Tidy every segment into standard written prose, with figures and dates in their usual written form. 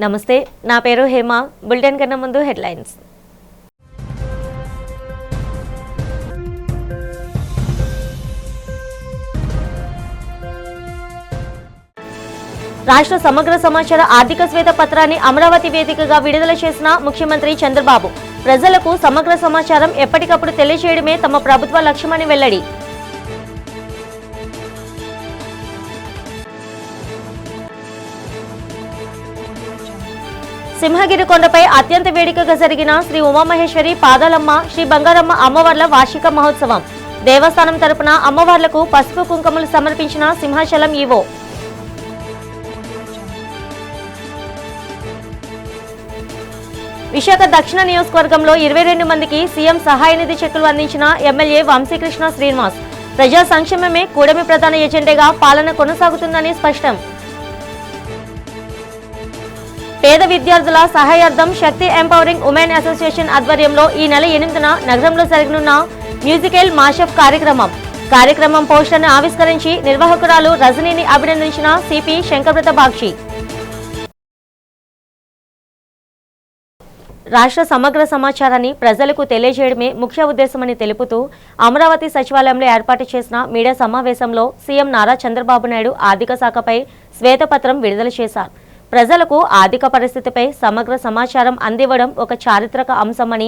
నమస్తే, నా పేరు హేమ. బులెటిన్ కన్నా ముందు హెడ్లైన్స్. రాష్ట్ర సమగ్ర సమాచార ఆర్థిక శ్వేతపత్రాన్ని అమరావతి వేదికగా విడుదల చేసిన ముఖ్యమంత్రి చంద్రబాబు ప్రజలకు సమగ్ర సమాచారం ఎప్పటికప్పుడు తెలియజేయడమే తమ ప్రభుత్వ లక్ష్యమని వెల్లడి. సింహగిరి కొండపై అత్యంత వేడుకగా జరిగిన శ్రీ ఉమామహేశ్వరి పాదాలమ్మ శ్రీ బంగారమ్మ అమ్మవార్ల వార్షిక మహోత్సవం. దేవస్థానం తరపున అమ్మవార్లకు పసుపు కుంకుమలు సమర్పించిన సింహాచలం ఈవో. విశాఖ దక్షిణ నియోజకవర్గంలో 22 మందికి సీఎం సహాయ నిధి చెక్కులు అందించిన ఎమ్మెల్యే వంశీకృష్ణ శ్రీనివాస్. ప్రజా సంక్షేమమే కూడమి ప్రధాన ఎజెండాగా పాలన కొనసాగుతుందని స్పష్టం. పేద విద్యార్థుల సహాయార్థం శక్తి ఎంపవరింగ్ ఉమెన్ అసోసియేషన్ ఆధ్వర్యంలో ఈ నెల 8న నగరంలో జరగనున్న మ్యూజికల్ మాషప్ కార్యక్రమం పోస్టర్ను ఆవిష్కరించి నిర్వాహకురాలు రజనీని అభినందించిన సిపి శంకరప్రత బాక్షి. రాష్ట్ర సమగ్ర సమాచారాన్ని ప్రజలకు తెలియజేయడమే ముఖ్య ఉద్దేశమని తెలుపుతూ అమరావతి సచివాలయంలో ఏర్పాటు చేసిన మీడియా సమావేశంలో సీఎం నారా చంద్రబాబు నాయుడు ఆర్థిక శాఖపై శ్వేతపత్రం విడుదల చేశారు. ప్రజలకు ఆర్థిక పరిస్థితిపై సమగ్ర సమాచారం అందివ్వడం ఒక చారిత్రక అంశమని,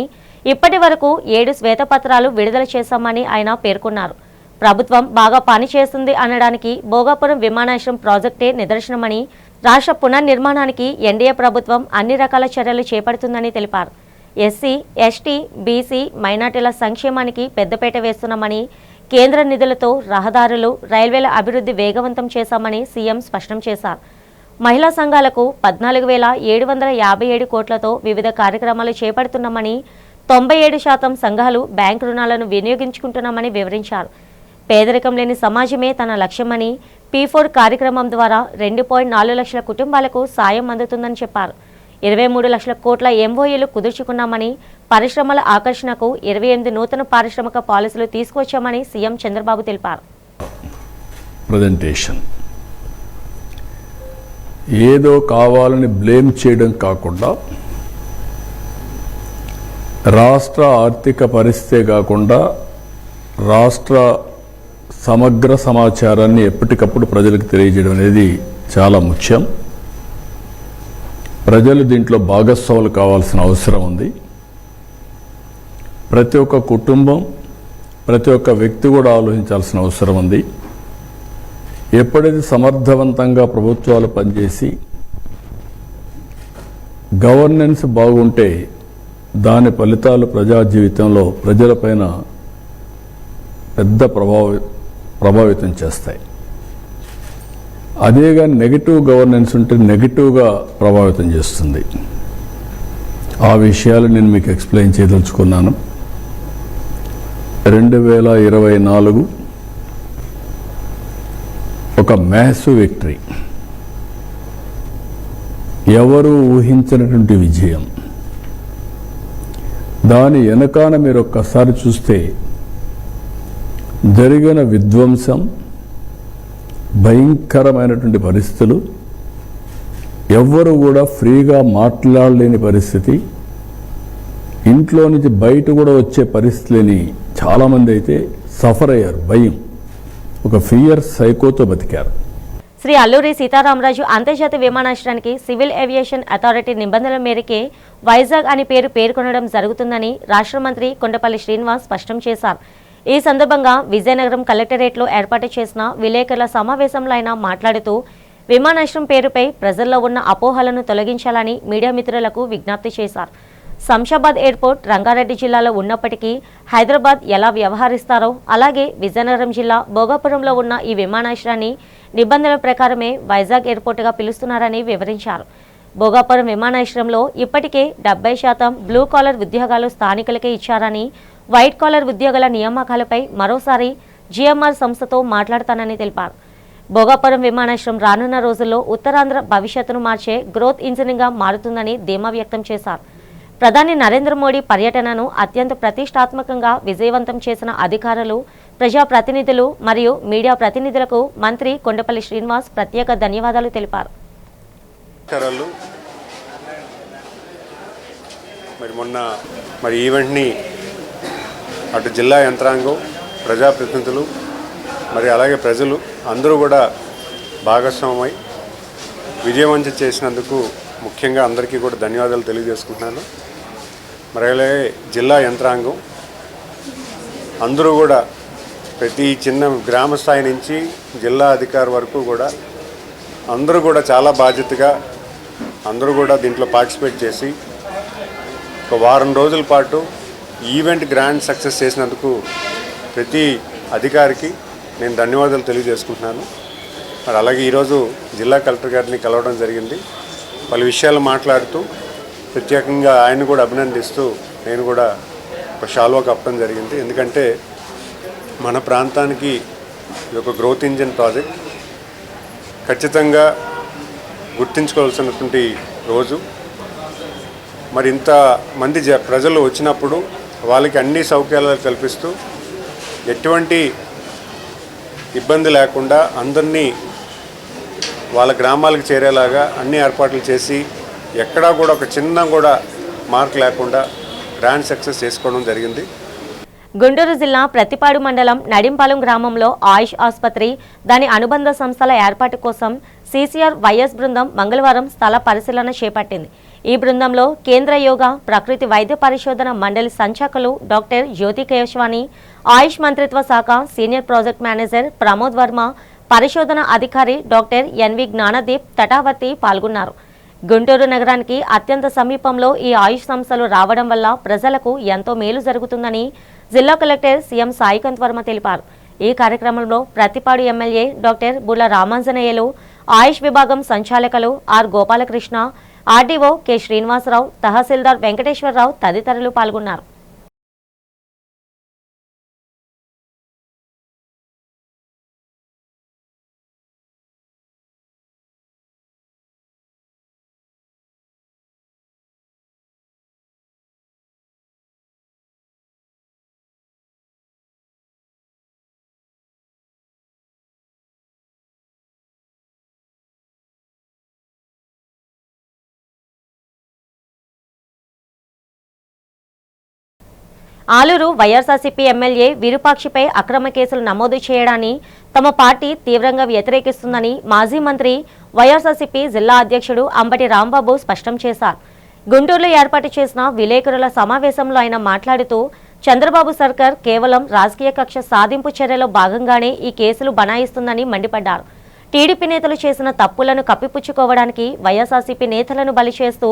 ఇప్పటి వరకు 7 శ్వేతపత్రాలు విడుదల చేశామని ఆయన పేర్కొన్నారు. ప్రభుత్వం బాగా పనిచేస్తుంది అనడానికి భోగాపురం విమానాశ్రయం ప్రాజెక్టే నిదర్శనమని, రాష్ట్ర పునర్నిర్మాణానికి ఎన్డీఏ ప్రభుత్వం అన్ని రకాల చర్యలు చేపడుతుందని తెలిపారు. ఎస్సీ, ఎస్టీ, బీసీ, మైనార్టీల సంక్షేమానికి పెద్దపీట వేస్తున్నామని, కేంద్ర నిధులతో రహదారులు, రైల్వేల అభివృద్ధి వేగవంతం చేశామని సీఎం స్పష్టం చేశారు. మహిళా సంఘాలకు 14,757 కోట్లతో వివిధ కార్యక్రమాలు చేపడుతున్నామని, 97% సంఘాలు బ్యాంకు రుణాలను వినియోగించుకుంటున్నామని వివరించారు. పేదరికం లేని సమాజమే తన లక్ష్యమని, P4 కార్యక్రమం ద్వారా 2.4 లక్షల కుటుంబాలకు సాయం అందుతుందని చెప్పారు. 23 లక్షల కోట్ల ఎంఓయూలు కుదుర్చుకున్నామని, పరిశ్రమల ఆకర్షణకు 28 నూతన పారిశ్రామిక పాలసీలు తీసుకొచ్చామని సీఎం చంద్రబాబు తెలిపారు. ఏదో కావాలని బ్లేమ్ చేయడం కాకుండా, రాష్ట్ర ఆర్థిక పరిస్థితే కాకుండా రాష్ట్ర సమగ్ర సమాచారాన్ని ఎప్పటికప్పుడు ప్రజలకు తెలియజేయడం అనేది చాలా ముఖ్యం. ప్రజలు దీంట్లో భాగస్వాములు కావాల్సిన అవసరం ఉంది. ప్రతి ఒక్క కుటుంబం, ప్రతి ఒక్క వ్యక్తి కూడా ఆలోచించాల్సిన అవసరం ఉంది. ఎప్పుడైతే సమర్థవంతంగా ప్రభుత్వాలు పనిచేసి గవర్నెన్స్ బాగుంటే దాని ఫలితాలు ప్రజా జీవితంలో ప్రజలపైన పెద్ద ప్రభావితం చేస్తాయి. అదేగా నెగిటివ్ గవర్నెన్స్ ఉంటే నెగిటివ్గా ప్రభావితం చేస్తుంది. ఆ విషయాలు నేను మీకు ఎక్స్ప్లెయిన్ చేయదలుచుకున్నాను. 2024 ఒక మ్యాసివ్ విక్టరీ, ఎవరు ఊహించినటువంటి విజయం. దాని వెనకాన మీరు ఒక్కసారి చూస్తే జరిగిన విధ్వంసం, భయంకరమైనటువంటి పరిస్థితులు, ఎవ్వరు కూడా ఫ్రీగా మాట్లాడలేని పరిస్థితి, ఇంట్లో నుంచి బయట కూడా వచ్చే పరిస్థితులని చాలామంది అయితే సఫర్ అయ్యారు. భయం, ఒక ఫియర్ సైకోతో బతికారు. శ్రీ అల్లూరి సీతారామరాజు అంతర్జాతీయ విమానాశ్రయానికి సివిల్ ఏవియేషన్ అథారిటీ నిబంధనల మేరకే వైజాగ్ అని పేరు పేర్కొనడం జరుగుతుందని రాష్ట్ర మంత్రి కొండపల్లి శ్రీనివాస్ స్పష్టం చేశారు. ఈ సందర్భంగా విజయనగరం కలెక్టరేట్లో ఏర్పాటు చేసిన విలేకరుల సమావేశంలో ఆయన మాట్లాడుతూ విమానాశ్రయం పేరుపై ప్రజల్లో ఉన్న అపోహలను తొలగించాలని మీడియా మిత్రులకు విజ్ఞప్తి చేశారు. శంషాబాద్ ఎయిర్పోర్ట్ రంగారెడ్డి జిల్లాలో ఉన్నప్పటికీ హైదరాబాద్ ఎలా వ్యవహరిస్తారో అలాగే విజయనగరం జిల్లా భోగాపురంలో ఉన్న ఈ విమానాశ్రయాన్ని నిబంధనల ప్రకారమే వైజాగ్ ఎయిర్పోర్టుగా పిలుస్తున్నారని వివరించారు. భోగాపురం విమానాశ్రయంలో ఇప్పటికే 70% బ్లూ కాలర్ ఉద్యోగాలు స్థానికులకే ఇచ్చారని, వైట్ కాలర్ ఉద్యోగుల నియామకాలపై మరోసారి జిఎంఆర్ సంస్థతో మాట్లాడతానని తెలిపారు. భోగాపురం విమానాశ్రయం రానున్న రోజుల్లో ఉత్తరాంధ్ర భవిష్యత్తును మార్చే గ్రోత్ ఇంజిన్గా మారుతుందని ధీమా వ్యక్తం చేశారు. ప్రధాని నరేంద్ర మోడీ పర్యటనను అత్యంత ప్రతిష్టాత్మకంగా విజయవంతం చేసిన అధికారులు, ప్రజాప్రతినిధులు మరియు మీడియా ప్రతినిధులకు మంత్రి కొండపల్లి శ్రీనివాస్ ప్రత్యేక ధన్యవాదాలు తెలిపారు. మరి ఈవెంట్ని అటు జిల్లా యంత్రాంగం, ప్రజాప్రతినిధులు, మరి అలాగే ప్రజలు అందరూ కూడా భాగస్వామై విజయవంతం చేసినందుకు ముఖ్యంగా అందరికీ కూడా ధన్యవాదాలు తెలియజేసుకుంటున్నాను. మరి అలాగే జిల్లా యంత్రాంగం అందరూ కూడా ప్రతి చిన్న గ్రామ స్థాయి నుంచి జిల్లా అధికారి వరకు కూడా అందరూ కూడా చాలా బాధ్యతగా అందరూ కూడా దీంట్లో పార్టిసిపేట్ చేసి ఒక వారం రోజుల పాటు ఈవెంట్ గ్రాండ్ సక్సెస్ చేసినందుకు ప్రతి అధికారికి నేను ధన్యవాదాలు తెలియజేసుకుంటున్నాను. మరి అలాగే ఈరోజు జిల్లా కలెక్టర్ గారిని కలవడం జరిగింది. పలు విషయాలు మాట్లాడుతూ ప్రత్యేకంగా ఆయన కూడా అభినందిస్తూ నేను కూడా ఒక షాల్వా కప్పడం జరిగింది. ఎందుకంటే మన ప్రాంతానికి ఇది ఒక గ్రోత్ ఇంజిన్ ప్రాజెక్ట్, ఖచ్చితంగా గుర్తించుకోవాల్సినటువంటి రోజు. మరి ఇంతమంది ప్రజలు వచ్చినప్పుడు వాళ్ళకి అన్ని సౌకర్యాలు కల్పిస్తూ ఎటువంటి ఇబ్బంది లేకుండా అందరినీ వాళ్ళ గ్రామాలకు చేరేలాగా అన్ని ఏర్పాట్లు చేసి ఎక్కడా కూడా ఒక చిన్న కూడా మార్క్ లేకుండా గ్రాండ్ సక్సెస్ చేసుకోవడం జరిగింది. గుంటూరు జిల్లా ప్రతిపాడు మండలం నడింపాలెం గ్రామంలో ఆయుష్ ఆసుపత్రి, దాని అనుబంధ సంస్థల ఏర్పాటు కోసం సీసీఆర్ వైఎస్ బృందం మంగళవారం స్థల పరిశీలన చేపట్టింది. ఈ బృందంలో కేంద్ర యోగా ప్రకృతి వైద్య పరిశోధన మండలి సంచాలకులు డాక్టర్ జ్యోతి కేశవాని, ఆయుష్ మంత్రిత్వ శాఖ senior project manager Pramod Varma, పరిశోధన అధికారి డాక్టర్ ఎన్వి జ్ఞానదీప్ తటావర్తి పాల్గొన్నారు. గుంటూరు నగరానికి అత్యంత సమీపంలో ఈ ఆయుష్ సంస్థలు రావడం వల్ల ప్రజలకు ఎంతో మేలు జరుగుతుందని జిల్లా కలెక్టర్ సీఎం సాయికాంత్ వర్మ తెలిపారు. ఈ కార్యక్రమంలో ప్రతిపాడు ఎమ్మెల్యే డాక్టర్ బుల్ల రామాంజనేయులు, ఆయుష్ విభాగం సంచాలకులు R Gopalakrishna, RDO K Srinivasa Rao, తహసీల్దార్ వెంకటేశ్వరరావు తదితరులు పాల్గొన్నారు. ఆలూరు వైఎస్ఆర్సీపీ ఎమ్మెల్యే విరూపాక్షిపై అక్రమ కేసులు నమోదు చేయడాన్ని తమ పార్టీ తీవ్రంగా వ్యతిరేకిస్తుందని మాజీ మంత్రి, వైఎస్ఆర్సీపీ జిల్లా అధ్యక్షుడు అంబటి రాంబాబు స్పష్టం చేశారు. గుంటూరులో ఏర్పాటు చేసిన విలేకరుల సమావేశంలో ఆయన మాట్లాడుతూ చంద్రబాబు సర్కార్ కేవలం రాజకీయ కక్ష సాధింపు చర్యలో భాగంగానే ఈ కేసులు బనాయిస్తుందని మండిపడ్డారు. టీడీపీ నేతలు చేసిన తప్పులను కప్పిపుచ్చుకోవడానికి వైఎస్ఆర్సీపీ నేతలను బలి చేస్తూ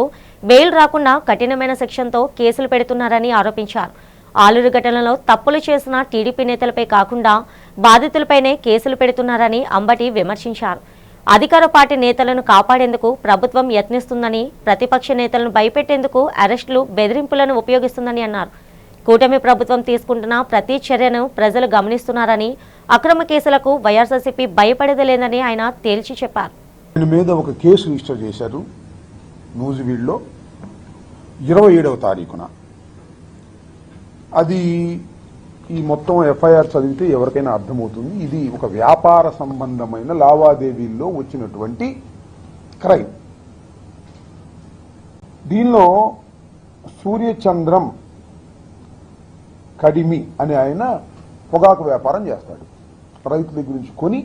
బెయిల్ రాకుండా కఠినమైన శిక్షంతో కేసులు పెడుతున్నారని ఆరోపించారు. ఆలూరు ఘటనలో తప్పులు చేసిన టీడీపీ నేతలపై కాకుండా బాధితులపైనే కేసులు పెడుతున్నారని అంబటి విమర్శించారు. అధికార పార్టీ నేతలను కాపాడేందుకు ప్రభుత్వం యత్నిస్తుందని, ప్రతిపక్ష నేతలను భయపెట్టేందుకు అరెస్టులు, బెదిరింపులను ఉపయోగిస్తుందని అన్నారు. కూటమి ప్రభుత్వం తీసుకుంటున్న ప్రతి చర్యను ప్రజలు గమనిస్తున్నారని, అక్రమ కేసులకు వైఎస్ఆర్సీపీ భయపడేదేలేదని ఆయన తేల్చి చెప్పారు. ఆయన మీద ఒక కేసు రిజిస్టర్ చేశారు నూజివీడ్లో 27వ తారీఖున. అది ఈ మొత్తం ఎఫ్ఐఆర్ చదివితే ఎవరికైనా అర్థమవుతుంది. ఇది ఒక వ్యాపార సంబంధమైన లావాదేవీల్లో వచ్చినటువంటి క్రైమ్. దీనిలో సూర్యచంద్రం కడిమి అనే ఆయన పొగాకు వ్యాపారం చేస్తాడు. రైతుల దగ్గర నుంచి కొని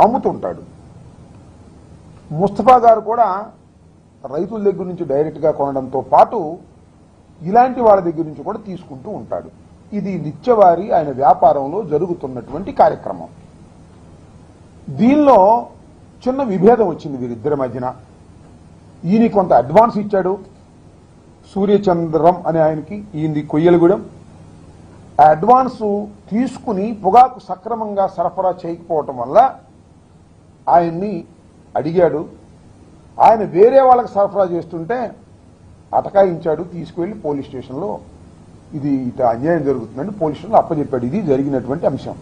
అమ్ముతుంటాడు. ముస్తఫా గారు కూడా రైతుల దగ్గర నుంచి డైరెక్ట్గా కొనడంతో పాటు ఇలాంటి వాళ్ళ దగ్గర నుంచి కూడా తీసుకుంటూ ఉంటాడు. ఇది నిత్యవారి ఆయన వ్యాపారంలో జరుగుతున్నటువంటి కార్యక్రమం. దీనిలో చిన్న విభేదం వచ్చింది వీరిద్దరి మధ్యన. ఈయన కొంత అడ్వాన్స్ ఇచ్చాడు సూర్యచంద్రం అనే ఆయనకి, ఈయనది కొయ్యలగూడెం. ఆ అడ్వాన్స్ తీసుకుని పొగాకు సక్రమంగా సరఫరా చేయకపోవటం వల్ల ఆయన్ని అడిగాడు. ఆయన వేరే వాళ్ళకి సరఫరా చేస్తుంటే అటకాయించాడు. తీసుకువెళ్లి పోలీస్ స్టేషన్లో ఇది ఇట అన్యాయం జరుగుతుందని పోలీస్ స్టేషన్లో అప్పచెప్పాడు. ఇది జరిగినటువంటి అంశం.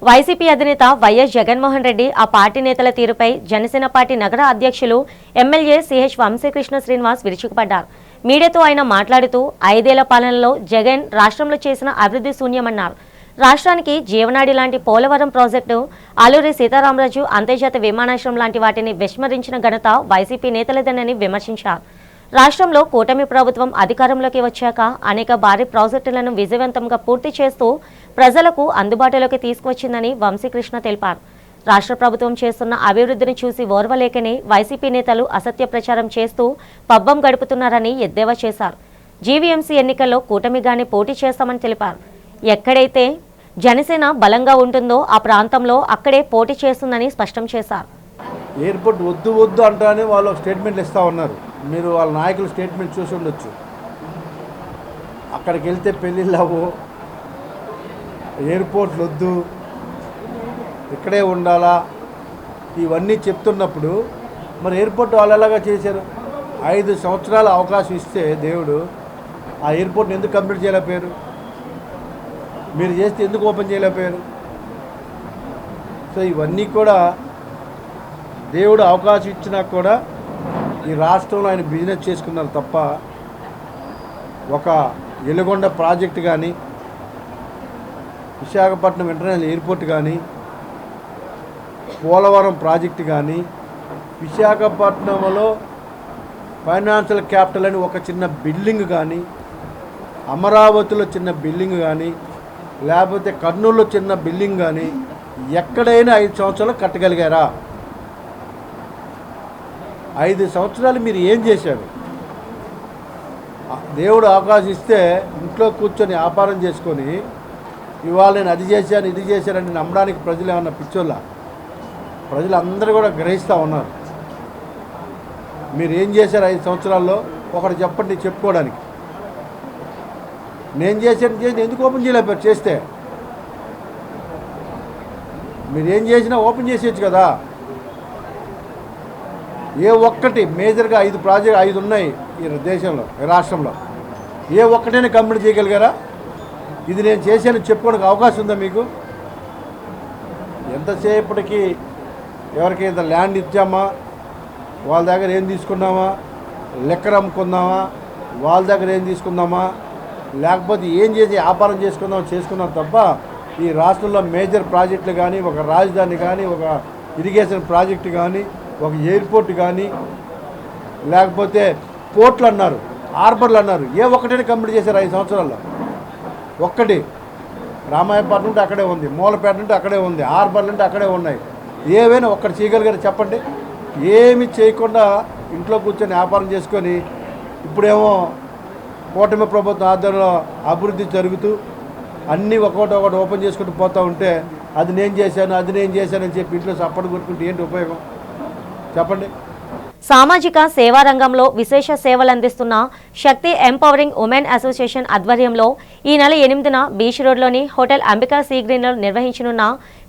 వైసీపీ అధినేత వైఎస్ జగన్మోహన్ రెడ్డి, ఆ పార్టీ నేతల తీరుపై జనసేన పార్టీ నగర అధ్యక్షులు ఎమ్మెల్యే సిహెచ్ వంశీకృష్ణ శ్రీనివాస్ విరుచుకుపడ్డారు. మీడియాతో ఆయన మాట్లాడుతూ 5 ఏళ్ల పాలనలో జగన్ రాష్ట్రంలో చేసిన అభివృద్ధి శూన్యమన్నారు. రాష్ట్రానికి జీవనాడి లాంటి పోలవరం ప్రాజెక్టు, అల్లూరి సీతారామరాజు అంతర్జాతీయ విమానాశ్రయం లాంటి వాటిని విస్మరించిన ఘనత వైసీపీ నేతలదేనని విమర్శించారు. రాష్ట్రంలో కూటమి ప్రభుత్వం అధికారంలోకి వచ్చాక అనేక భారీ ప్రాజెక్టులను విజయవంతంగా పూర్తి చేస్తూ ప్రజలకు అందుబాటులోకి తీసుకువచ్చిందని వంశీకృష్ణ తెలిపారు. రాష్ట్ర ప్రభుత్వం చేస్తున్న అభివృద్ధిని చూసి ఓర్వలేకనే వైసీపీ నేతలు అసత్య ప్రచారం చేస్తూ పబ్బం గడుపుతున్నారని ఎద్దేవా చేశారు. జీవీఎంసీ ఎన్నికల్లో కూటమిగానే పోటీ చేస్తామని తెలిపారు. ఎక్కడైతే జనసేన బలంగా ఉంటుందో ఆ ప్రాంతంలో అక్కడే పోటీ చేస్తుందని స్పష్టం చేశారు. ఎయిర్పోర్ట్ వద్దు వద్దు అంటానే వాళ్ళు స్టేట్మెంట్లు ఇస్తూ ఉన్నారు. మీరు వాళ్ళ నాయకులు స్టేట్మెంట్ చూసి ఉండొచ్చు. అక్కడికి వెళ్తే పెళ్ళిళ్ళవు, ఎయిర్పోర్ట్లు వద్దు, ఇక్కడే ఉండాలా, ఇవన్నీ చెప్తున్నప్పుడు మరి ఎయిర్పోర్ట్ వాళ్ళు ఎలాగా చేశారు? 5 సంవత్సరాల అవకాశం ఇస్తే దేవుడు ఆ ఎయిర్పోర్ట్ని ఎందుకు కంప్లీట్ చేయలేకపోయారు? మీరు చేస్తే ఎందుకు ఓపెన్ చేయలేకపోయారు? సో ఇవన్నీ కూడా దేవుడు అవకాశం ఇచ్చినా కూడా ఈ రాష్ట్రంలో ఆయన బిజినెస్ చేసుకున్నారు తప్ప ఒక వెలుగొండ ప్రాజెక్టు కానీ, విశాఖపట్నం ఇంటర్నేషనల్ ఎయిర్పోర్ట్ కానీ, పోలవరం ప్రాజెక్టు కానీ, విశాఖపట్నంలో ఫైనాన్షియల్ క్యాపిటల్ అని ఒక చిన్న బిల్డింగ్ కానీ, అమరావతిలో చిన్న బిల్డింగ్ కానీ, లేకపోతే కర్నూలులో చిన్న బిల్డింగ్ కానీ ఎక్కడైనా 5 సంవత్సరాలు కట్టగలిగారా? 5 సంవత్సరాలు మీరు ఏం చేశారు? దేవుడు అవకాశం ఇస్తే ఇంట్లో కూర్చొని వ్యాపారం చేసుకొని ఇవాళ నేను అది చేశాను ఇది చేశానంటే నమ్మడానికి ప్రజలు ఏమన్నా పిచ్చోళ్ళ? ప్రజలందరూ కూడా గ్రహిస్తూ ఉన్నారు. మీరు ఏం చేశారు 5 సంవత్సరాల్లో? ఒకటి చెప్పండి చెప్పుకోవడానికి. నేను చేశాను ఎందుకు ఓపెన్ చేయలేపారు? చేస్తే మీరు ఏం చేసినా ఓపెన్ చేసేయచ్చు కదా. ఏ ఒక్కటి మేజర్గా 5 ప్రాజెక్ట్ 5 ఉన్నాయి ఈ దేశంలో, ఈ రాష్ట్రంలో. ఏ ఒక్కటైనా కంప్లీట్ చేయగలిగారా? ఇది నేను చేశాను చెప్పుకోవడానికి అవకాశం ఉందా మీకు? ఎంతసేపటికి ఎవరికి ఇంత ల్యాండ్ ఇచ్చామా, వాళ్ళ దగ్గర ఏం తీసుకున్నామా, లెక్కర అమ్ముకుందామా, వాళ్ళ దగ్గర ఏం తీసుకుందామా, లేకపోతే ఏం చేసి వ్యాపారం చేసుకున్నాం తప్ప ఈ రాష్ట్రంలో మేజర్ ప్రాజెక్టులు కానీ, ఒక రాజధాని కానీ, ఒక ఇరిగేషన్ ప్రాజెక్టు కానీ, ఒక ఎయిర్పోర్ట్ కానీ, లేకపోతే పోర్ట్లు అన్నారు, హార్బర్లు అన్నారు, ఏ ఒక్కటైనా కంప్లీట్ చేశారు 5 సంవత్సరాల్లో? ఒక్కటి రామాయపట్నం ఉంటే అక్కడే ఉంది, మూలపేట ఉంటే అక్కడే ఉంది, హార్బర్లు అంటే అక్కడే ఉన్నాయి. ఏవైనా ఒక్కటి చేయగలిగారు చెప్పండి? ఏమి చేయకుండా ఇంట్లో కూర్చొని వ్యాపారం చేసుకొని ఇప్పుడేమో కూటమి ప్రభుత్వం ఆధ్వర్యంలో అభివృద్ధి జరుగుతూ అన్నీ ఒకటి ఓపెన్ చేసుకుంటూ పోతూ ఉంటే అది నేను చేశానని చెప్పి ఇంట్లో సపోర్ట్ కొట్టుకుంటే ఏంటి ఉపయోగం చెప్పండి? సామాజిక సేవా రంగంలో విశేష సేవలు అందిస్తున్న శక్తి ఎంపవరింగ్ ఉమెన్ అసోసియేషన్ ఆధ్వర్యంలో ఈ నెల 8న బీచ్ రోడ్లోని హోటల్ అంబికా సీ గ్రీన్లో నిర్వహించనున్న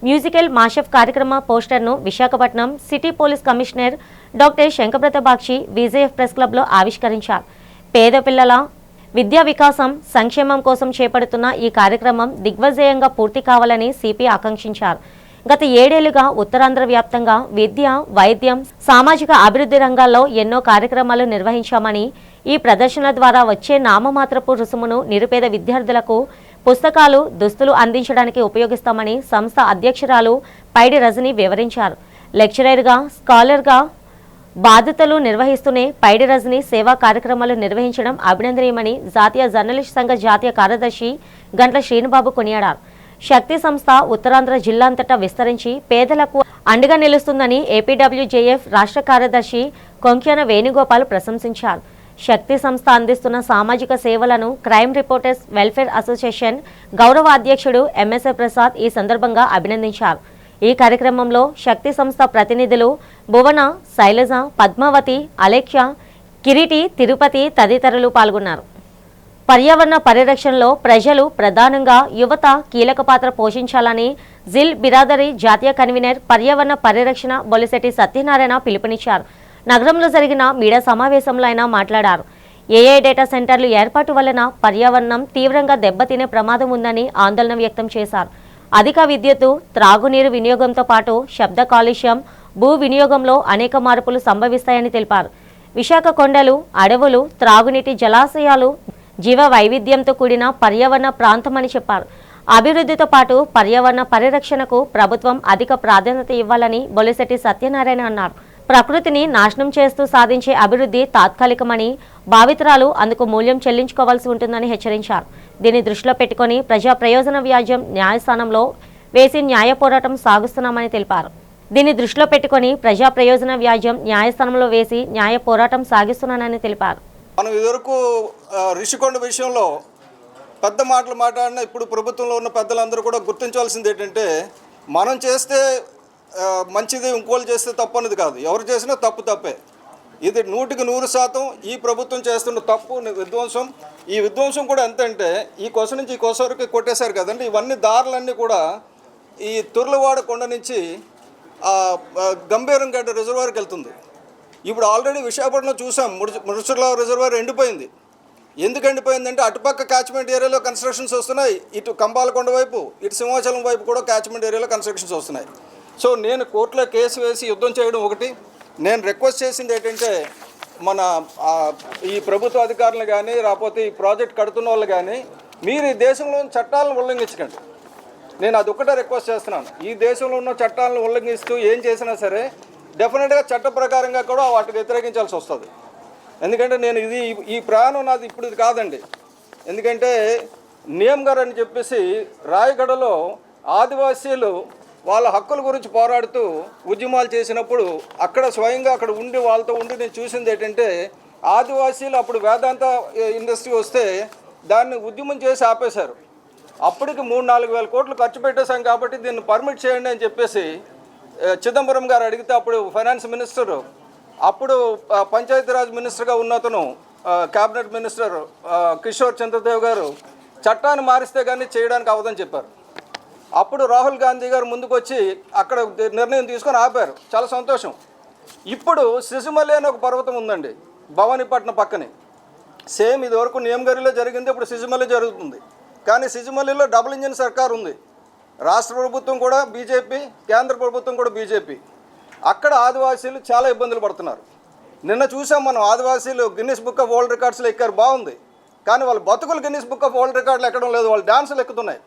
మ్యూజికల్ మాషఫ్ కార్యక్రమ పోస్టర్ను Visakhapatnam city police commissioner doctor Shankhabrata Bagchi VJF press క్లబ్లో ఆవిష్కరించారు. పేద పిల్లల విద్యా వికాసం సంక్షేమం కోసం చేపడుతున్న ఈ కార్యక్రమం దిగ్విజయంగా పూర్తి కావాలని సిపి ఆకాంక్షించారు. గత 7 ఏళ్లుగా ఉత్తరాంధ్ర వ్యాప్తంగా విద్య, వైద్యం, సామాజిక అభివృద్ధి రంగాల్లో ఎన్నో కార్యక్రమాలు నిర్వహించామని, ఈ ప్రదర్శన ద్వారా వచ్చే నామమాత్రపు రుసుమును నిరుపేద విద్యార్థులకు పుస్తకాలు, దుస్తులు అందించడానికి ఉపయోగిస్తామని సంస్థ అధ్యక్షురాలు పైడి రజని వివరించారు. లెక్చరర్గా, స్కాలర్గా బాధ్యతలు నిర్వహిస్తూనే పైడి రజని సేవా కార్యక్రమాలు నిర్వహించడం అభినందనీయమని జాతీయ జర్నలిస్ట్ సంఘ జాతీయ కార్యదర్శి గంట్ల శ్రీనుబాబు కొనియాడారు. శక్తి సంస్థ ఉత్తరాంధ్ర జిల్లాంతటా విస్తరించి పేదలకు అండగా నిలుస్తుందని ఏపీడబ్ల్యూజేఎఫ్ రాష్ట్ర కార్యదర్శి కొంక్యాన వేణుగోపాల్ ప్రశంసించారు. శక్తి సంస్థ అందిస్తున్న సామాజిక సేవలను క్రైమ్ రిపోర్టర్స్ వెల్ఫేర్ అసోసియేషన్ గౌరవ అధ్యక్షుడు ఎంఎస్ఏ ప్రసాద్ ఈ సందర్భంగా అభినందించారు. ఈ కార్యక్రమంలో శక్తి సంస్థ ప్రతినిధులు భువన, శైలజ, పద్మావతి, అలేఖ్య, కిరీటి, తిరుపతి తదితరులు పాల్గొన్నారు. పర్యావరణ పరిరక్షణలో ప్రజలు, ప్రధానంగా యువత కీలక పాత్ర పోషించాలని జిల్ బిరాదరి జాతీయ కన్వీనర్ పర్యావరణ పరిరక్షణ బొలిశెట్టి సత్యనారాయణ పిలుపునిచ్చారు. నగరంలో జరిగిన మీడియా సమావేశంలో ఆయన మాట్లాడారు. ఏఐ డేటా సెంటర్లు ఏర్పాటు వలన పర్యావరణం తీవ్రంగా దెబ్బతినే ప్రమాదం ఉందని ఆందోళన వ్యక్తం చేశారు. అధిక విద్యుత్తు, త్రాగునీరు వినియోగంతో పాటు శబ్ద కాలుష్యం, భూ వినియోగంలో అనేక మార్పులు సంభవిస్తాయని తెలిపారు. విశాఖ కొండలు, అడవులు, త్రాగునీటి జలాశయాలు జీవ వైవిధ్యంతో కూడిన పర్యావరణ ప్రాంతమని చెప్పారు. అభివృద్ధితో పాటు పర్యావరణ పరిరక్షణకు ప్రభుత్వం అధిక ప్రాధాన్యత ఇవ్వాలని బొలిశెట్టి సత్యనారాయణ అన్నారు. ప్రకృతిని నాశనం చేస్తూ సాధించే అభివృద్ధి తాత్కాలికమని, భావితరాలు అందుకు మూల్యం చెల్లించుకోవాల్సి ఉంటుందని హెచ్చరించారు. దీన్ని దృష్టిలో పెట్టుకుని ప్రజా ప్రయోజన వ్యాజ్యం న్యాయస్థానంలో వేసి న్యాయ పోరాటం సాగిస్తున్నామని తెలిపారు. దీన్ని దృష్టిలో పెట్టుకుని ప్రజా ప్రయోజన వ్యాజ్యం న్యాయస్థానంలో వేసి న్యాయ పోరాటం సాగిస్తున్నానని తెలిపారు. మనం ఇదివరకు రిషికొండ విషయంలో పెద్ద మాటలు మాట్లాడిన ఇప్పుడు ప్రభుత్వంలో ఉన్న పెద్దలందరూ కూడా గుర్తించాల్సింది ఏంటంటే, మనం చేస్తే మంచిది, ఇంకోళ్ళు చేస్తే తప్పు అనేది కాదు. ఎవరు చేసినా తప్పే. ఇది 100% ఈ ప్రభుత్వం చేస్తున్న తప్పు విధ్వంసం. ఈ విధ్వంసం కూడా ఎంతంటే, ఈ కొస నుంచి ఈ కొస వరకు కొట్టేశారు కదండి. ఇవన్నీ దారులన్నీ కూడా ఈ తుర్లవాడ కొండ నుంచి గంభీరంగడ్డ రిజర్వాయర్కి వెళ్తుంది. ఇప్పుడు ఆల్రెడీ విశాఖపట్నంలో చూసాం, ముడుచుర్ల రిజర్వాయర్ ఎండిపోయింది. ఎందుకు ఎండిపోయిందంటే అటుపక్క క్యాచ్మెంట్ ఏరియాలో కన్స్ట్రక్షన్స్ వస్తున్నాయి, ఇటు కంబాలకొండ వైపు, ఇటు సింహాచలం వైపు కూడా క్యాచ్మెంట్ ఏరియాలో కన్స్ట్రక్షన్స్ వస్తున్నాయి. సో నేను కోర్టులో కేసు వేసి యుద్ధం చేయడం ఒకటి. నేను రిక్వెస్ట్ చేసింది ఏంటంటే, మన ఈ ప్రభుత్వ అధికారులు కానీ, రాకపోతే ఈ ప్రాజెక్ట్ కడుతున్న వాళ్ళు కానీ, మీరు ఈ దేశంలో చట్టాలను ఉల్లంఘించకండి. నేను అదొక్కటే రిక్వెస్ట్ చేస్తున్నాను. ఈ దేశంలో ఉన్న చట్టాలను ఉల్లంఘిస్తూ ఏం చేసినా సరే డెఫినెట్గా చట్ట ప్రకారంగా కూడా వాటికి వ్యతిరేకించాల్సి వస్తుంది. ఎందుకంటే నేను ఈ ప్రయాణం నాది ఇప్పుడు ఇది కాదండి. ఎందుకంటే నియమ్ గారు అని చెప్పేసి రాయగడలో ఆదివాసీలు వాళ్ళ హక్కుల గురించి పోరాడుతూ ఉద్యమాలు చేసినప్పుడు అక్కడ స్వయంగా అక్కడ ఉండి వాళ్ళతో ఉండి నేను చూసింది ఏంటంటే, ఆదివాసీలు అప్పుడు వేదాంత ఇండస్ట్రీ వస్తే దాన్ని ఉద్యమం చేసి ఆపేశారు. అప్పటికి 3-4 వేల కోట్లు ఖర్చు పెట్టేశాం కాబట్టి దీన్ని పర్మిట్ చేయండి అని చెప్పేసి చిదంబరం గారు అడిగితే, అప్పుడు ఫైనాన్స్ మినిస్టర్, అప్పుడు పంచాయతీరాజ్ మినిస్టర్గా ఉన్నతను క్యాబినెట్ మినిస్టర్ కిషోర్ చంద్రదేవ్ గారు చట్టాన్ని మారిస్తే కానీ చేయడానికి అవ్వదని చెప్పారు. అప్పుడు రాహుల్ గాంధీ గారు ముందుకు వచ్చి అక్కడ నిర్ణయం తీసుకొని ఆపారు. చాలా సంతోషం. ఇప్పుడు సిసిమల్లి అనే ఒక పర్వతం ఉందండి భవానీపట్నం పక్కనే. సేమ్ ఇది వరకు నియమగిరిలో జరిగింది, ఇప్పుడు సిసిమల్లి జరుగుతుంది. కానీ సిసిమల్లిలో డబుల్ ఇంజిన్ సర్కార్ ఉంది. రాష్ట్ర ప్రభుత్వం కూడా బీజేపీ, కేంద్ర ప్రభుత్వం కూడా బీజేపీ. అక్కడ ఆదివాసీలు చాలా ఇబ్బందులు పడుతున్నారు. నిన్న చూసాం మనం, ఆదివాసీలు గిన్నిస్ బుక్ ఆఫ్ వరల్డ్ రికార్డ్స్లో ఎక్కారు, బాగుంది. కానీ వాళ్ళ బతుకులు గిన్నిస్ బుక్ ఆఫ్ వరల్డ్ రికార్డులు ఎక్కడం లేదు, వాళ్ళు డాన్సులు ఎక్కుతున్నాయి.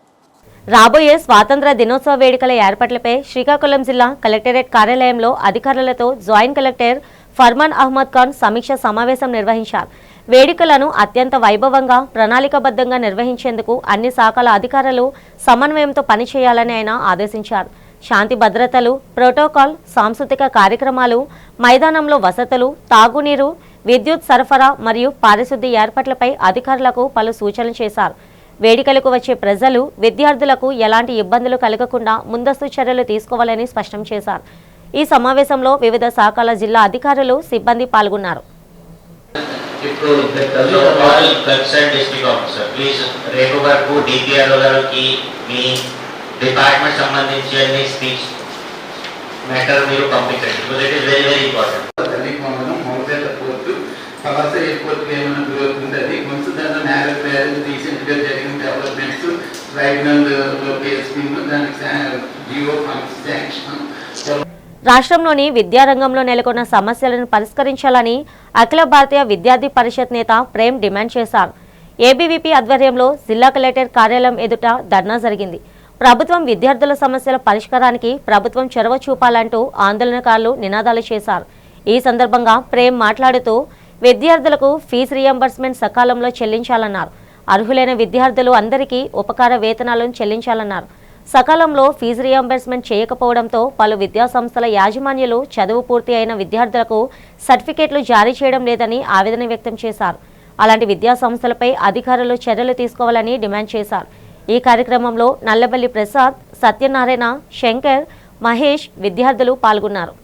రాబోయే స్వాతంత్ర దినోత్సవ వేడుకల ఏర్పాట్లపై శ్రీకాకుళం జిల్లా కలెక్టరేట్ కార్యాలయంలో అధికారులతో జాయింట్ కలెక్టర్ ఫర్మాన్ అహ్మద్ ఖాన్ సమీక్ష సమావేశం నిర్వహించారు. వేడుకలను అత్యంత వైభవంగా, ప్రణాళికాబద్ధంగా నిర్వహించేందుకు అన్ని శాఖల అధికారులు సమన్వయంతో పనిచేయాలని ఆయన ఆదేశించారు. శాంతి భద్రతలు, ప్రోటోకాల్, సాంస్కృతిక కార్యక్రమాలు, మైదానంలో వసతులు, తాగునీరు, విద్యుత్ సరఫరా మరియు పారిశుద్ధ్య ఏర్పాట్లపై అధికారులకు పలు సూచనలు చేశారు. వేడుకలకు వచ్చే ప్రజలు, విద్యార్థులకు ఎలాంటి ఇబ్బందులు కలగకుండా ముందస్తు చర్యలు తీసుకోవాలని స్పష్టం చేశారు. ఈ సమావేశంలో వివిధ శాఖల జిల్లా అధికారులు, సిబ్బంది పాల్గొన్నారు. పలాస ఎయిర్పోర్ట్కి ఏమైనా గ్రోత్ ఉంటుంది, కొంచెం దాంట్లో న్యారో రీసెంట్గా జరిగిన డెవలప్మెంట్స్, ట్రైబ్యునల్ స్కీమ్, దానికి జియో ఫండ్స్ శాంక్షన్. రాష్ట్రంలోని విద్యారంగంలో నెలకొన్న సమస్యలను పరిష్కరించాలని అఖిల భారతీయ విద్యార్థి పరిషత్ నేత ప్రేమ్ డిమాండ్ చేశారు. ఏబీవీపీ ఆధ్వర్యంలో జిల్లా కలెక్టర్ కార్యాలయం ఎదుట ధర్నా జరిగింది. ప్రభుత్వం విద్యార్థుల సమస్యల పరిష్కారానికి ప్రభుత్వం చొరవ చూపాలంటూ ఆందోళనకారులు నినాదాలు చేశారు. ఈ సందర్భంగా ప్రేమ్ మాట్లాడుతూ విద్యార్థులకు ఫీజు రియంబర్స్మెంట్ సకాలంలో చెల్లించాలన్నారు. అర్హులైన విద్యార్థులు అందరికీ ఉపకార వేతనాలను చెల్లించాలన్నారు. సకాలంలో ఫీజు రియంబర్స్మెంట్ చేయకపోవడంతో పలు విద్యాసంస్థల యాజమాన్యాలు చదువు పూర్తి అయిన విద్యార్థులకు సర్టిఫికేట్లు జారీ చేయడం లేదని ఆవేదన వ్యక్తం చేశారు. అలాంటి విద్యాసంస్థలపై అధికారులు చర్యలు తీసుకోవాలని డిమాండ్ చేశారు. ఈ కార్యక్రమంలో నల్లబల్లి ప్రసాద్, సత్యనారాయణ, శంకర్, మహేష్ విద్యార్థులు పాల్గొన్నారు.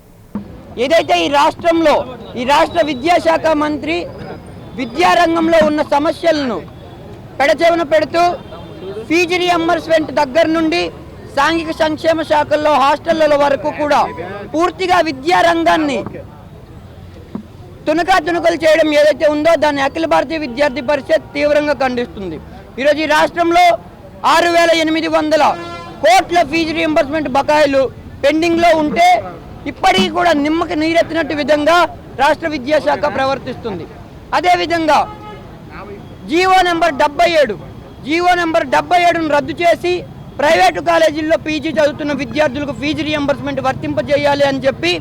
ఏదైతే ఈ రాష్ట్రంలో ఈ రాష్ట్ర విద్యాశాఖ మంత్రి విద్యారంగంలో ఉన్న సమస్యలను పెడచెవిన పెడుతూ ఫీజు రియంబర్స్మెంట్ దగ్గర నుండి సాంఘిక సంక్షేమ శాఖల్లో హాస్టళ్ల వరకు కూడా పూర్తిగా విద్యారంగాన్ని తునకలు చేయడం ఏదైతే ఉందో దాన్ని అఖిల భారతీయ విద్యార్థి పరిషత్ తీవ్రంగా ఖండిస్తుంది. ఈరోజు ఈ రాష్ట్రంలో 6,800 కోట్ల ఫీజు రియంబర్స్మెంట్ బకాయిలు పెండింగ్లో ఉంటే ఇప్పటికీ కూడా నిమ్మకి నీరెత్తినట్టు విధంగా రాష్ట్ర విద్యాశాఖ ప్రవర్తిస్తుంది. అదేవిధంగా జీవో నెంబర్ 77ను రద్దు చేసి ప్రైవేటు కాలేజీల్లో పీజీ చదువుతున్న విద్యార్థులకు ఫీజు రియంబర్స్మెంట్ వర్తింపజేయాలి అని చెప్పి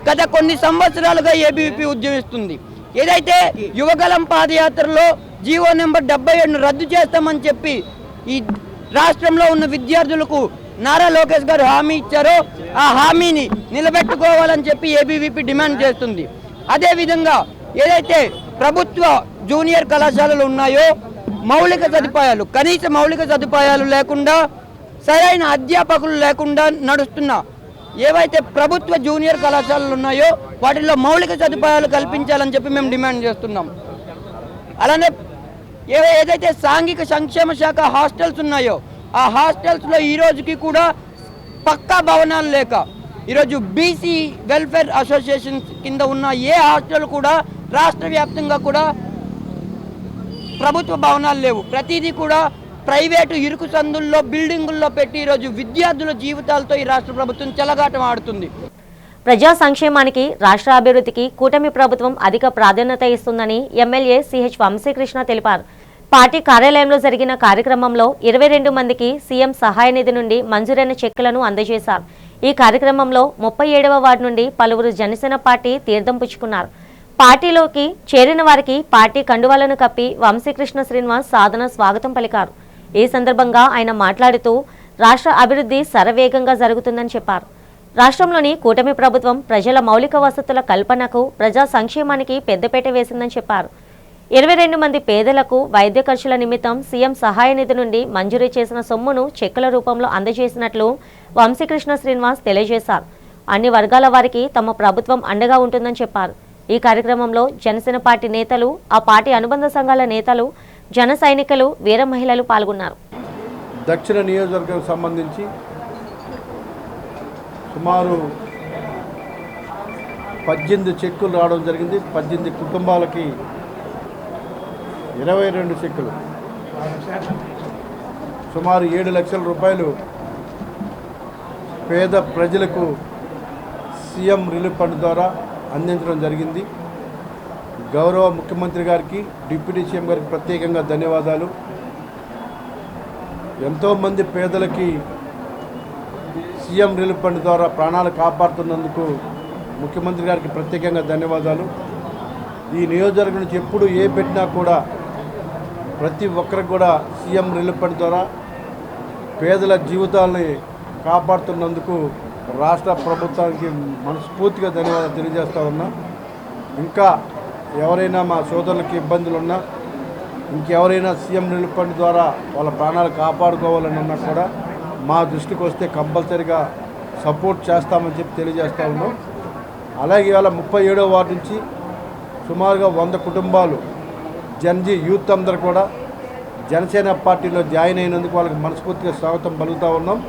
గత కొన్ని సంవత్సరాలుగా ఏబీవీపీ ఉద్యమిస్తుంది. ఏదైతే యువగలం పాదయాత్రలో జీవో నెంబర్ 77ను రద్దు చేస్తామని చెప్పి ఈ రాష్ట్రంలో ఉన్న విద్యార్థులకు నారా లోకేష్ గారు హామీ ఇచ్చారో ఆ హామీని నిలబెట్టుకోవాలని చెప్పి ఏబీవీపీ డిమాండ్ చేస్తుంది. అదేవిధంగా ఏదైతే ప్రభుత్వ జూనియర్ కళాశాలలు ఉన్నాయో మౌలిక సదుపాయాలు, కనీస మౌలిక సదుపాయాలు లేకుండా, సరైన అధ్యాపకులు లేకుండా నడుస్తున్న ఏవైతే ప్రభుత్వ జూనియర్ కళాశాలలు ఉన్నాయో వాటిల్లో మౌలిక సదుపాయాలు కల్పించాలని చెప్పి మేము డిమాండ్ చేస్తున్నాం. అలానే ఏదైతే సాంఘిక సంక్షేమ శాఖ హాస్టల్స్ ఉన్నాయో ఆ హాస్టల్స్లో ఈ రోజుకి కూడా పక్కా భవనాలు లేక ఈరోజు బీసీ వెల్ఫేర్ అసోసియేషన్ కింద ఉన్న ఏ హాస్టల్ కూడా రాష్ట్ర వ్యాప్తంగా కూడా ప్రభుత్వ భవనాలు లేవు. ప్రతిదీ కూడా ప్రైవేటు ఇరుకు సందుల్లో బిల్డింగుల్లో పెట్టి ఈరోజు విద్యార్థుల జీవితాలతో ఈ రాష్ట్ర ప్రభుత్వం చెలగాటం ఆడుతుంది. ప్రజా సంక్షేమానికి, రాష్ట్ర అభివృద్ధికి కూటమి ప్రభుత్వం అధిక ప్రాధాన్యత ఇస్తుందని ఎమ్మెల్యే సిహెచ్ వంశీకృష్ణ తెలిపారు. పార్టీ కార్యాలయంలో జరిగిన కార్యక్రమంలో 22 మందికి సీఎం సహాయ నిధి నుండి మంజూరైన చెక్కులను అందజేశారు. ఈ కార్యక్రమంలో 37వ వార్డు నుండి పలువురు జనసేన పార్టీ తీర్థం పుచ్చుకున్నారు. పార్టీలోకి చేరిన వారికి పార్టీ కండువాలను కప్పి వంశీకృష్ణ శ్రీనివాస్ సాధన స్వాగతం పలికారు. ఈ సందర్భంగా ఆయన మాట్లాడుతూ రాష్ట్ర అభివృద్ధి శరవేగంగా జరుగుతుందని చెప్పారు. రాష్ట్రంలోని కూటమి ప్రభుత్వం ప్రజల మౌలిక వసతుల కల్పనకు, ప్రజా సంక్షేమానికి పెద్దపీట వేసిందని చెప్పారు. 22 మంది పేదలకు వైద్య ఖర్చుల నిమిత్తం సీఎం సహాయ నిధి నుండి మంజూరు చేసిన సొమ్మును చెక్కుల రూపంలో అందజేసినట్లు వంశీకృష్ణ శ్రీనివాస్ తెలియజేశారు. అన్ని వర్గాల వారికి తమ ప్రభుత్వం అండగా ఉంటుందని చెప్పారు. ఈ కార్యక్రమంలో జనసేన పార్టీ నేతలు, ఆ పార్టీ అనుబంధ సంఘాల నేతలు, జన సైనికులు, వీర మహిళలు పాల్గొన్నారు. దక్షిణ నియోజకవర్గం సంబంధించి సుమారు 18 చెక్కులు రావడం జరిగింది. 18 కుటుంబాలకి 22 చెక్కులు, సుమారు 7 లక్షల రూపాయలు పేద ప్రజలకు సీఎం రిలీఫ్ ఫండ్ ద్వారా అందించడం జరిగింది. గౌరవ ముఖ్యమంత్రి గారికి, డిప్యూటీ సీఎం గారికి ప్రత్యేకంగా ధన్యవాదాలు. ఎంతోమంది పేదలకి సీఎం రిలీఫ్ ఫండ్ ద్వారా ప్రాణాలు కాపాడుతున్నందుకు ముఖ్యమంత్రి గారికి ప్రత్యేకంగా ధన్యవాదాలు. ఈ నియోజకవర్గం నుంచి ఎప్పుడు ఏ పెట్టినా కూడా ప్రతి ఒక్కరికి కూడా సీఎం రిలీఫ్ ఫండ్ ద్వారా పేదల జీవితాలని కాపాడుతున్నందుకు రాష్ట్ర ప్రభుత్వానికి మనస్ఫూర్తిగా ధన్యవాదాలు తెలియజేస్తా ఉన్నా. ఇంకా ఎవరైనా మా సోదరులకి ఇబ్బందులు ఉన్నా, ఇంకెవరైనా సీఎం రిలీఫ్ ఫండ్ ద్వారా వాళ్ళ ప్రాణాలు కాపాడుకోవాలని ఉన్నా కూడా మా దృష్టికి వస్తే కంపల్సరీగా సపోర్ట్ చేస్తామని చెప్పి తెలియజేస్తా ఉన్నాం. అలాగే ఇవాళ 37వ వార్డు నుంచి సుమారుగా 100 కుటుంబాలు జన్జీ యూత్ అందరూ కూడా జనసేన పార్టీలో జాయిన్ అయినందుకు వాళ్ళకి మనస్ఫూర్తిగా స్వాగతం పలుకుతూ ఉన్నాం.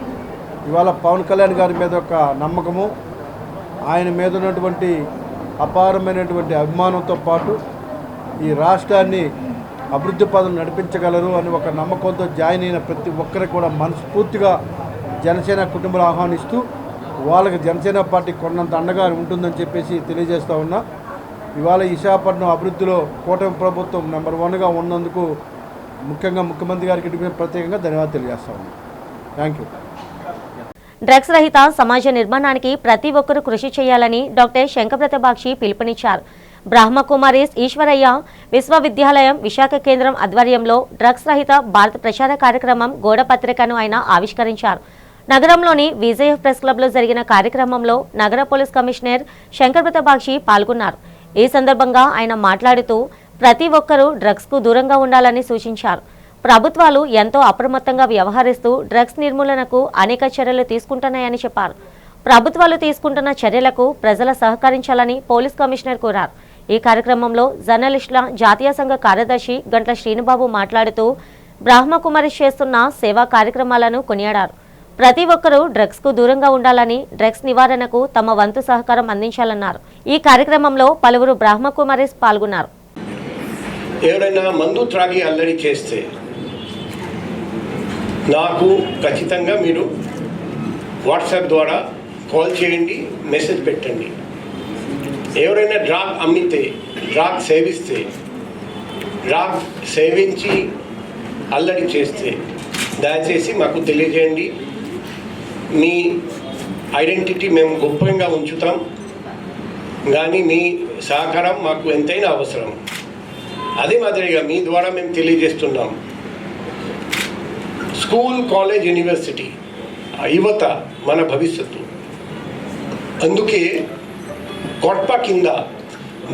ఇవాళ పవన్ కళ్యాణ్ గారి మీద ఒక నమ్మకము, ఆయన మీద ఉన్నటువంటి అపారమైనటువంటి అభిమానంతో పాటు ఈ రాష్ట్రాన్ని అభివృద్ధి పదం నడిపించగలరు అని ఒక నమ్మకంతో జాయిన్ అయిన ప్రతి ఒక్కరికి కూడా మనస్ఫూర్తిగా జనసేన కుటుంబాలు ఆహ్వానిస్తూ వాళ్ళకి జనసేన పార్టీ కొన్నంత అండగా ఉంటుందని చెప్పేసి తెలియజేస్తూ ఉన్నా. ఇవాళ విశాఖపట్నం అభివృద్ధిలో కూటమి ప్రభుత్వం నెంబర్ 1గా ఉన్నందుకు ముఖ్యంగా ముఖ్యమంత్రి గారికి ప్రత్యేకంగా ధన్యవాదాలు తెలియజేస్తా ఉన్నాం. Thank you. డ్రగ్స్ రహిత సమాజ నిర్మాణానికి ప్రతి ఒక్కరూ కృషి చేయాలని డాక్టర్ శంకరప్రతబాక్షి పిలుపునిచ్చారు. బ్రహ్మకుమారీస్ ఈశ్వరయ్య విశ్వవిద్యాలయం విశాఖ కేంద్రం ఆధ్వర్యంలో డ్రగ్స్ రహిత భారత్ ప్రచార కార్యక్రమం గోడ పత్రికను ఆయన ఆవిష్కరించారు. నగరంలోని విజయ్ ప్రెస్ క్లబ్లో జరిగిన కార్యక్రమంలో నగర పోలీస్ కమిషనర్ శంకరప్రతబాక్షి పాల్గొన్నారు. ఈ సందర్భంగా ఆయన మాట్లాడుతూ ప్రతి ఒక్కరూ డ్రగ్స్కు దూరంగా ఉండాలని సూచించారు. ప్రభుత్వాలు ఎంతో అప్రమత్తంగా వ్యవహరిస్తూ డ్రగ్స్ నిర్మూలనకు అనేక చర్యలు తీసుకుంటున్నాయని చెప్పారు. ప్రభుత్వాలు తీసుకుంటున్న చర్యలకు ప్రజలు సహకరించాలని పోలీస్ కమిషనర్ కోరారు. ఈ కార్యక్రమంలో జర్నలిస్టుల జాతీయ సంఘ కార్యదర్శి గంట్ల శ్రీనుబాబు మాట్లాడుతూ బ్రహ్మకుమారి చేస్తున్న సేవా కార్యక్రమాలను కొనియాడారు. ప్రతి ఒక్కరూ డ్రగ్స్కు దూరంగా ఉండాలని, డ్రగ్స్ నివారణకు తమ వంతు సహకారం అందించాలన్నారు. ఈ కార్యక్రమంలో పలువురు బ్రహ్మకుమారీస్ పాల్గొన్నారు. ఎవరైనా మందు త్రాగి అల్లరి చేస్తే నాకు ఖచ్చితంగా మీరు వాట్సాప్ ద్వారా కాల్ చేయండి, మెసేజ్ పెట్టండి. ఎవరైనా డ్రాగ్ అమ్మితే, డ్రాగ్ సేవిస్తే, డ్రాగ్ సేవించి అల్లరి చేస్తే దయచేసి మాకు తెలియజేయండి. మీ ఐడెంటిటీ మేము గోప్యంగా ఉంచుతాం. కానీ మీ సహకారం మాకు ఎంతైనా అవసరం. అదే మాదిరిగా మీ ద్వారా మేము తెలియజేస్తున్నాం, స్కూల్, కాలేజ్, యూనివర్సిటీ యువత మన భవిష్యత్తు. అందుకే కొట్ప కింద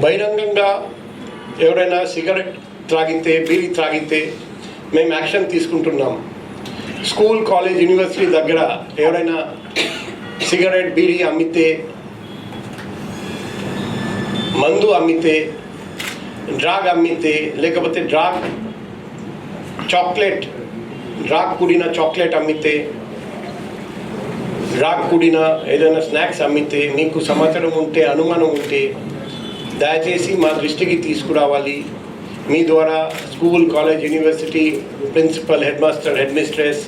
బహిరంగంగా ఎవరైనా సిగరెట్ త్రాగితే, బీడీ త్రాగితే మేము యాక్షన్ తీసుకుంటున్నాం. స్కూల్, కాలేజ్, యూనివర్సిటీ దగ్గర ఎవరైనా సిగరెట్, బీడీ అమ్మితే, మందు అమ్మితే, డ్రాగ్ అమ్మితే, లేకపోతే డ్రాగ్ కూడిన చాక్లెట్ అమ్మితే, డ్రాగ్ కూడిన ఏదైనా స్నాక్స్ అమ్మితే మీకు సమాచారం ఉంటే, అనుమానం ఉంటే దయచేసి మా దృష్టికి తీసుకురావాలి. మీ ద్వారా school, college, university principal, head master, head mistress,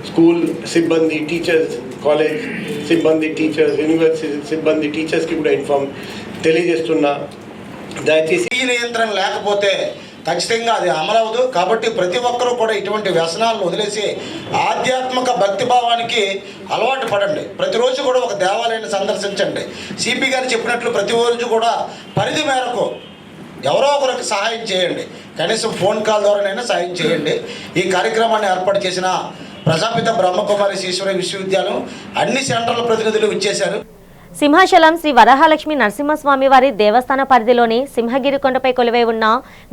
school సిబ్బంది, టీచర్స్, కాలేజ్ సిబ్బంది, టీచర్స్, యూనివర్సిటీ సిబ్బంది, టీచర్స్కి కూడా తెలియజేస్తున్నా. దయచేసి ఈ నియంత్రణ లేకపోతే ఖచ్చితంగా అది అమలవదు. కాబట్టి ప్రతి ఒక్కరూ కూడా ఇటువంటి వ్యసనాలను వదిలేసి ఆధ్యాత్మిక భక్తిభావానికి అలవాటు పడండి. ప్రతిరోజు కూడా ఒక దేవాలయాన్ని సందర్శించండి. సిపి గారు చెప్పినట్లు ప్రతిరోజు కూడా పరిధి మేరకు ఎవరో ఒకరికి సహాయం చేయండి. కనీసం ఫోన్ కాల్ ద్వారానైనా సహాయం చేయండి. ఈ కార్యక్రమాన్ని ఏర్పాటు చేసిన ప్రజాపిత బ్రహ్మకుమారి ఈశ్వరీయ విశ్వవిద్యాలయం అన్ని సెంటర్ల ప్రతినిధులు ఇచ్చేశారు. సింహాచలం శ్రీ వరహాలక్ష్మి నరసింహస్వామి వారి దేవస్థాన పరిధిలోని సింహగిరి కొండపై కొలువై ఉన్న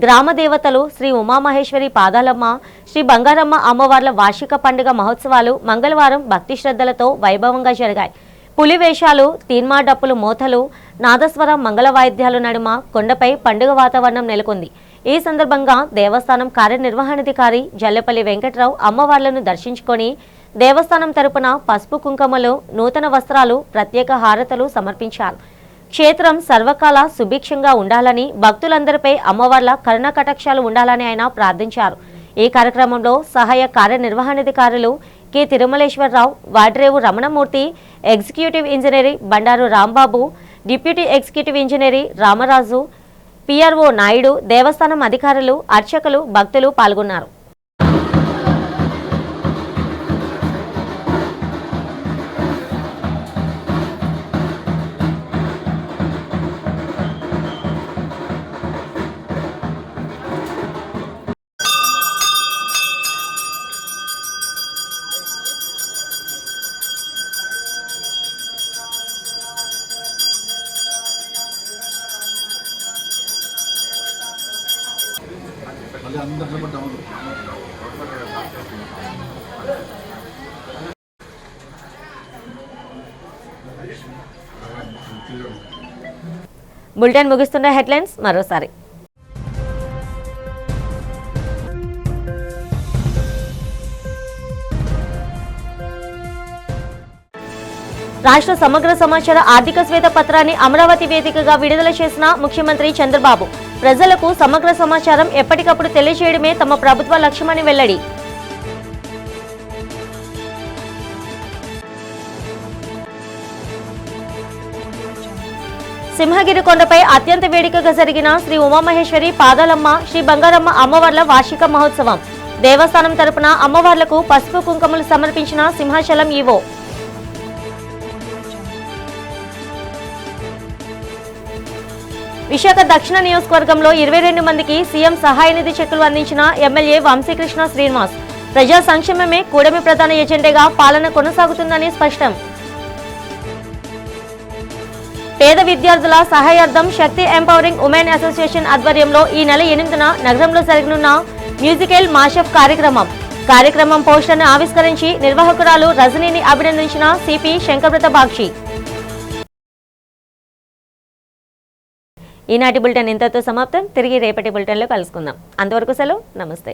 గ్రామ దేవతలు శ్రీ ఉమామహేశ్వరి పాదాలమ్మ, శ్రీ బంగారమ్మ అమ్మవార్ల వార్షిక పండుగ మహోత్సవాలు మంగళవారం భక్తి శ్రద్ధలతో వైభవంగా జరిగాయి. పులి వేషాలు, తీన్మా డప్పులు మోతలు, నాదస్వరం మంగళ వాయిద్యాల నడుమ కొండపై పండుగ వాతావరణం నెలకొంది. ఈ సందర్భంగా దేవస్థానం కార్యనిర్వహణాధికారి జల్లెపల్లి వెంకట్రావు అమ్మవార్లను దర్శించుకొని దేవస్థానం తరపున పసుపు కుంకుమలు, నూతన వస్త్రాలు, ప్రత్యేక హారతలు సమర్పించారు. క్షేత్రం సర్వకాల సుభిక్షంగా ఉండాలని, భక్తులందరిపై అమ్మవార్ల కరుణ కటాక్షాలు ఉండాలని ఆయన ప్రార్థించారు. ఈ కార్యక్రమంలో సహాయ కార్యనిర్వహణాధికారులు K Thirumaleswara Rao, Vadrevu Ramanamurthy, executive engineer Bandaru Rambabu, deputy executive engineer Ramaraju, PRO Naidu, దేవస్థానం అధికారులు, అర్చకులు, భక్తులు పాల్గొన్నారు. బులెటిన్ ముగిస్తున్న హెడ్లైన్స్ మరోసారి. రాష్ట్ర సమగ్ర సమాచార ఆర్థిక శ్వేతపత్రాన్ని అమరావతి వేదికగా విడుదల చేసిన ముఖ్యమంత్రి చంద్రబాబు, ప్రజలకు సమగ్ర సమాచారం ఎప్పటికప్పుడు తెలియజేయడమే తమ ప్రభుత్వ లక్ష్యమని వెల్లడి. సింహగిరి కొండపై అత్యంత వేడుకగా జరిగిన శ్రీ ఉమామహేశ్వరి పాదాలమ్మ, శ్రీ బంగారమ్మ అమ్మవార్ల వార్షిక మహోత్సవం. దేవస్థానం తరపున అమ్మవార్లకు పసుపు కుంకుమలు సమర్పించిన సింహాచలం ఈవో. విశాఖ దక్షిణ నియోజకవర్గంలో 22 మందికి సీఎం సహాయ నిధి చెక్కులు అందించిన ఎమ్మెల్యే వంశీకృష్ణ శ్రీనివాస్. ప్రజా సంక్షేమమే కూడమి ప్రధాన ఎజెండాగా పాలన కొనసాగుతుందని స్పష్టం. పేద విద్యార్థుల సహాయార్థం శక్తి ఎంపవరింగ్ ఉమెన్ అసోసియేషన్ ఆధ్వర్యంలో ఈ నెల 8న నగరంలో జరగనున్న మ్యూజికల్ మాషప్ కార్యక్రమం పోస్టర్ను ఆవిష్కరించి నిర్వాహకురాలు రజనీని అభినందించిన సిపి శంకరప్రత బాక్షి. ఈనాటి బులెటిన్ ఇంతతో సమాప్తం. తిరిగి రేపటి బులెటిన్లో కలుసుకుందాం. అంతవరకు సెలవు. నమస్తే.